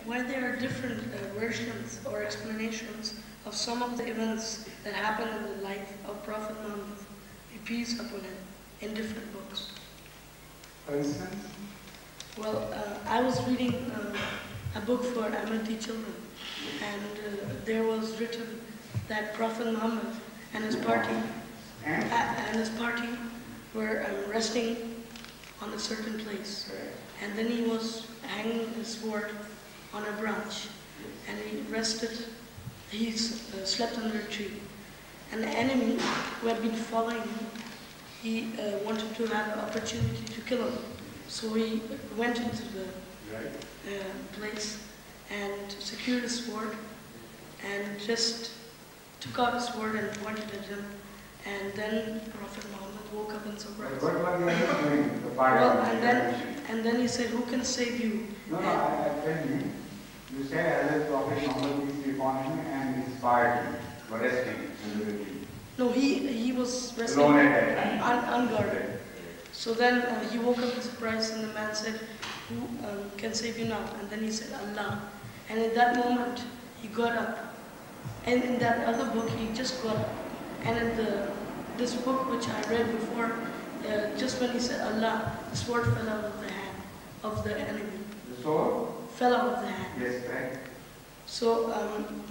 why there are different versions or explanations of some of the events that happened in the life of Prophet Muhammad, may peace upon him, in different books. For instance? Well, I was reading a book for Ahmadi children, and there was written that Prophet Muhammad and his party were resting on a certain place, and then he was hanging his sword on a branch, and he rested. He slept under a tree, and the enemy who had been following him, he wanted to have an opportunity to kill him. So he went into the place and secured his sword and just took out his sword and pointed at him. And then Prophet Muhammad woke up in surprise. What were the others doing? The party and then he said, "Who can save you?" No, I tell you. You said as Prophet Muhammad peace be upon him and his party were resting in the tree. No, he was resting Alone at that time. Unguarded. So then he woke up in surprise, and the man said, "Who can save you now?" And then he said, "Allah." And at that moment, he got up. And in that other book, he just got up. And in this book, which I read before, just when he said Allah, the sword fell out of the hand of the enemy. The sword? Fell out of the hand. Yes, right. So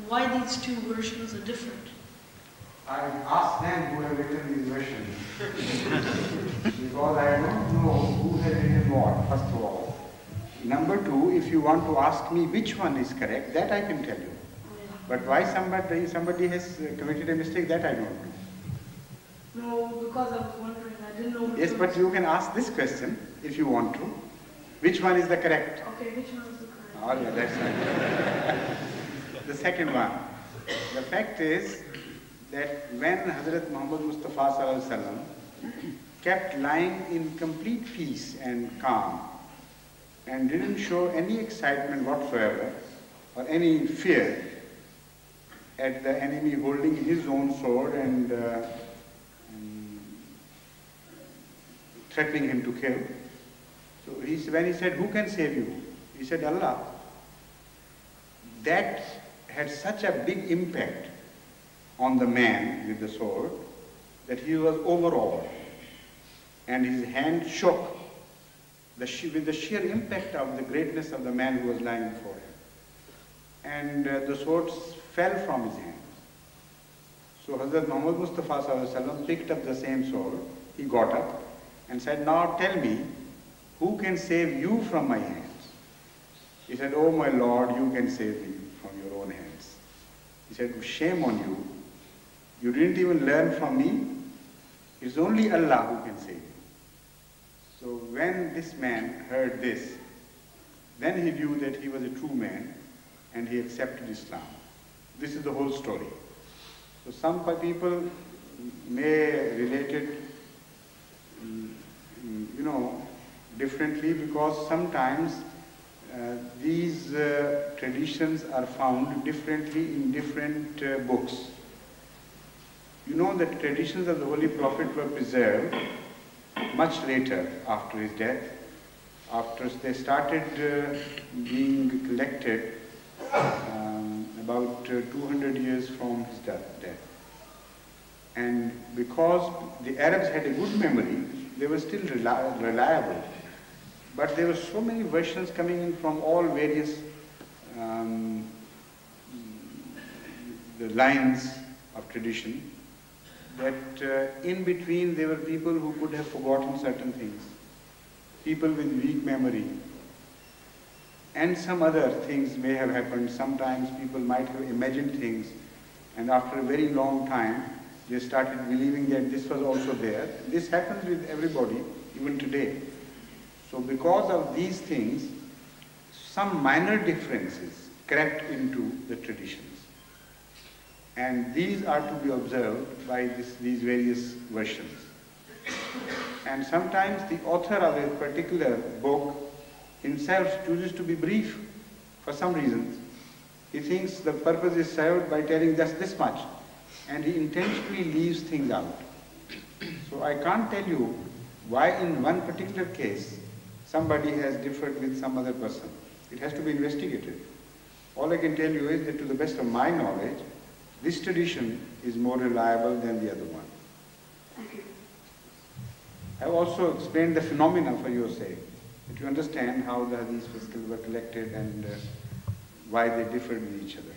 why these two versions are different? I asked them who have written these versions. Because I don't know who has written what, first of all. Number two, if you want to ask me which one is correct, that I can tell you. But why somebody has committed a mistake, that I don't know. No, because I was wondering, I didn't know. Yes, but you can ask this question if you want to. Which one is the correct? Okay, which one is the correct? Oh, yeah, that's right. The second one. The fact is that when Hazrat Muhammad Mustafa Sallallahu Alaihi Wasallam kept lying in complete peace and calm and didn't show any excitement whatsoever or any fear at the enemy holding his own sword and threatening him to kill. So when he said, "Who can save you?" he said, "Allah." That had such a big impact on the man with the sword that he was overawed and his hand shook with the sheer impact of the greatness of the man who was lying before him. And the sword fell from his hands. So Hazrat Muhammad Mustafa Sallallahu Alaihi Wasallam picked up the same sword. He got up and said, "Now tell me, who can save you from my hands?" He said, "Oh my Lord, you can save me from your own hands." He said, "Shame on you. You didn't even learn from me. It's only Allah who can save you." So when this man heard this, then he knew that he was a true man and he accepted Islam. This is the whole story. So some people may relate it, differently, because sometimes these traditions are found differently in different books. You know that traditions of the Holy Prophet were preserved much later after his death, after they started being collected about 200 years from his death. And because the Arabs had a good memory, they were still reliable. But there were so many versions coming in from all various the lines of tradition that in between there were people who could have forgotten certain things, people with weak memory, and some other things may have happened. Sometimes people might have imagined things, and after a very long time they started believing that this was also there. This happens with everybody, even today. So because of these things, some minor differences crept into the traditions. And these are to be observed by these various versions. And sometimes the author of a particular book himself chooses to be brief for some reasons. He thinks the purpose is served by telling just this much, and he intentionally leaves things out. So I can't tell you why in one particular case somebody has differed with some other person. It has to be investigated. All I can tell you is that to the best of my knowledge, this tradition is more reliable than the other one. Thank you. I have also explained the phenomena for your sake, that you understand how these physicals were collected and why they differed with each other.